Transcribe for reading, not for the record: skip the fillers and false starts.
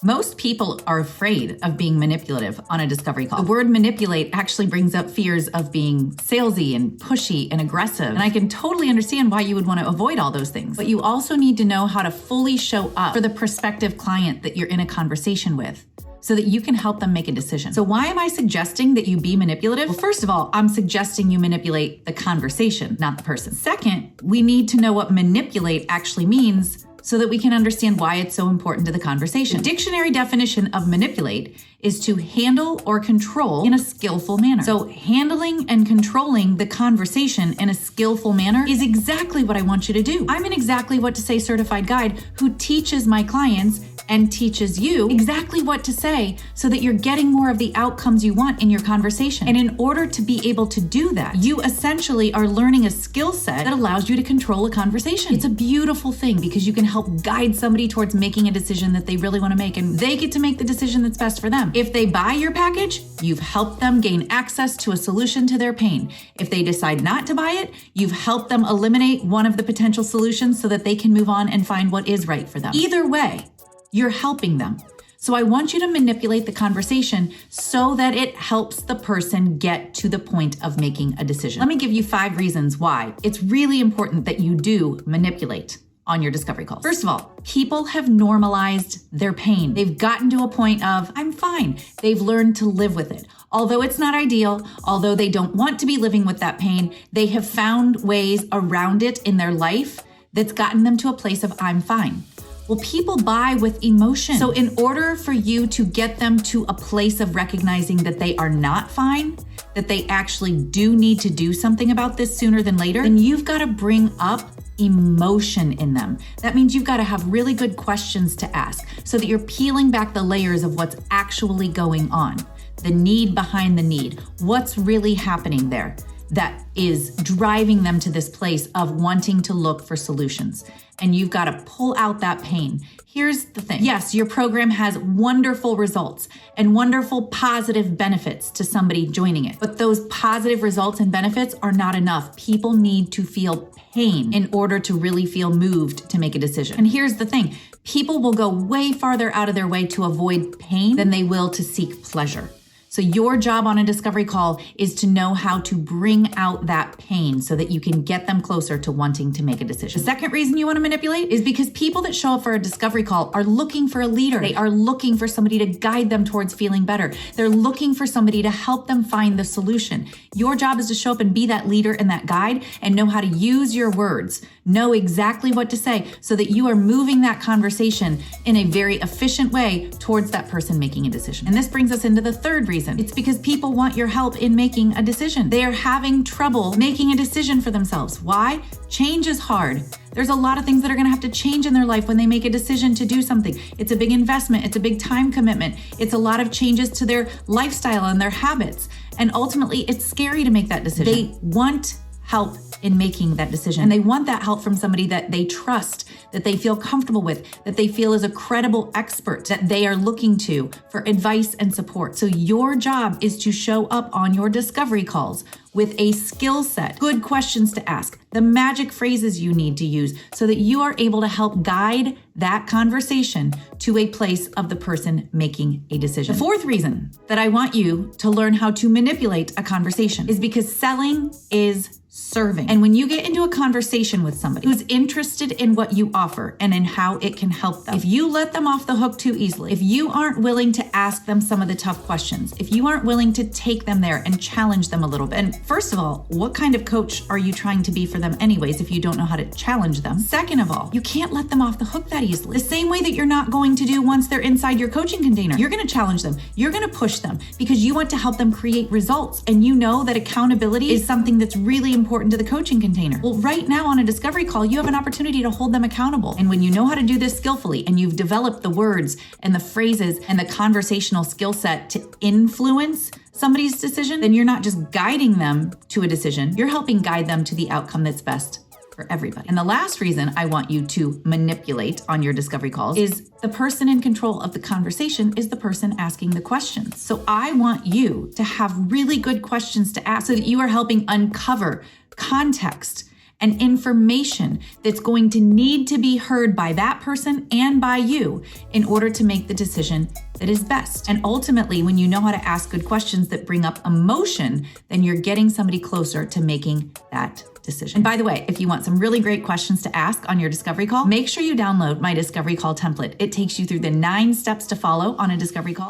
Most people are afraid of being manipulative on a discovery call. The word manipulate actually brings up fears of being salesy and pushy and aggressive. And I can totally understand why you would want to avoid all those things. But you also need to know how to fully show up for the prospective client that you're in a conversation with, so that you can help them make a decision. So why am I suggesting that you be manipulative? Well, first of all, I'm suggesting you manipulate the conversation, not the person. Second, we need to know what manipulate actually means so that we can understand why it's so important to the conversation. The dictionary definition of manipulate is to handle or control in a skillful manner. So handling and controlling the conversation in a skillful manner is exactly what I want you to do. I'm an Exactly What to Say certified guide who teaches my clients and teaches you exactly what to say so that you're getting more of the outcomes you want in your conversation. And in order to be able to do that, you essentially are learning a skill set that allows you to control a conversation. It's a beautiful thing because you can help guide somebody towards making a decision that they really want to make, and they get to make the decision that's best for them. If they buy your package, you've helped them gain access to a solution to their pain. If they decide not to buy it, you've helped them eliminate one of the potential solutions so that they can move on and find what is right for them. Either way, you're helping them. So I want you to manipulate the conversation so that it helps the person get to the point of making a decision. Let me give you 5 reasons why it's really important that you do manipulate on your discovery calls. First of all, people have normalized their pain. They've gotten to a point of, I'm fine. They've learned to live with it. Although it's not ideal, although they don't want to be living with that pain, they have found ways around it in their life that's gotten them to a place of, I'm fine. Well, people buy with emotion. So in order for you to get them to a place of recognizing that they are not fine, that they actually do need to do something about this sooner than later, then you've got to bring up emotion in them. That means you've got to have really good questions to ask so that you're peeling back the layers of what's actually going on, the need behind the need, what's really happening there that is driving them to this place of wanting to look for solutions. And you've got to pull out that pain. Here's the thing. Yes, your program has wonderful results and wonderful positive benefits to somebody joining it. But those positive results and benefits are not enough. People need to feel pain in order to really feel moved to make a decision. And here's the thing. People will go way farther out of their way to avoid pain than they will to seek pleasure. So your job on a discovery call is to know how to bring out that pain so that you can get them closer to wanting to make a decision. The second reason you want to manipulate is because people that show up for a discovery call are looking for a leader. They are looking for somebody to guide them towards feeling better. They're looking for somebody to help them find the solution. Your job is to show up and be that leader and that guide and know how to use your words, know exactly what to say so that you are moving that conversation in a very efficient way towards that person making a decision. And this brings us into the third reason. It's because people want your help in making a decision. They are having trouble making a decision for themselves. Why? Change is hard. There's a lot of things that are going to have to change in their life when they make a decision to do something. It's a big investment. It's a big time commitment. It's a lot of changes to their lifestyle and their habits. And ultimately, it's scary to make that decision. They want help in making that decision. And they want that help from somebody that they trust, that they feel comfortable with, that they feel is a credible expert that they are looking to for advice and support. So your job is to show up on your discovery calls with a skill set, good questions to ask, the magic phrases you need to use so that you are able to help guide that conversation to a place of the person making a decision. The fourth reason that I want you to learn how to manipulate a conversation is because selling is serving. And when you get into a conversation with somebody who's interested in what you offer and in how it can help them, if you let them off the hook too easily, if you aren't willing to ask them some of the tough questions, if you aren't willing to take them there and challenge them a little bit, and first of all, what kind of coach are you trying to be for them anyways if you don't know how to challenge them? Second of all, you can't let them off the hook that easily. The same way that you're not going to do once they're inside your coaching container. You're going to challenge them. You're going to push them because you want to help them create results. And you know that accountability is something that's really important to the coaching container. Well, right now on a discovery call, you have an opportunity to hold them accountable. And when you know how to do this skillfully and you've developed the words and the phrases and the conversational skill set to influence somebody's decision, then you're not just guiding them to a decision, you're helping guide them to the outcome that's best for everybody. And the last reason I want you to manipulate on your discovery calls is the person in control of the conversation is the person asking the questions. So I want you to have really good questions to ask so that you are helping uncover context and information that's going to need to be heard by that person and by you in order to make the decision that is best. And ultimately, when you know how to ask good questions that bring up emotion, then you're getting somebody closer to making that decision. And by the way, if you want some really great questions to ask on your discovery call, make sure you download my discovery call template. It takes you through the 9 steps to follow on a discovery call.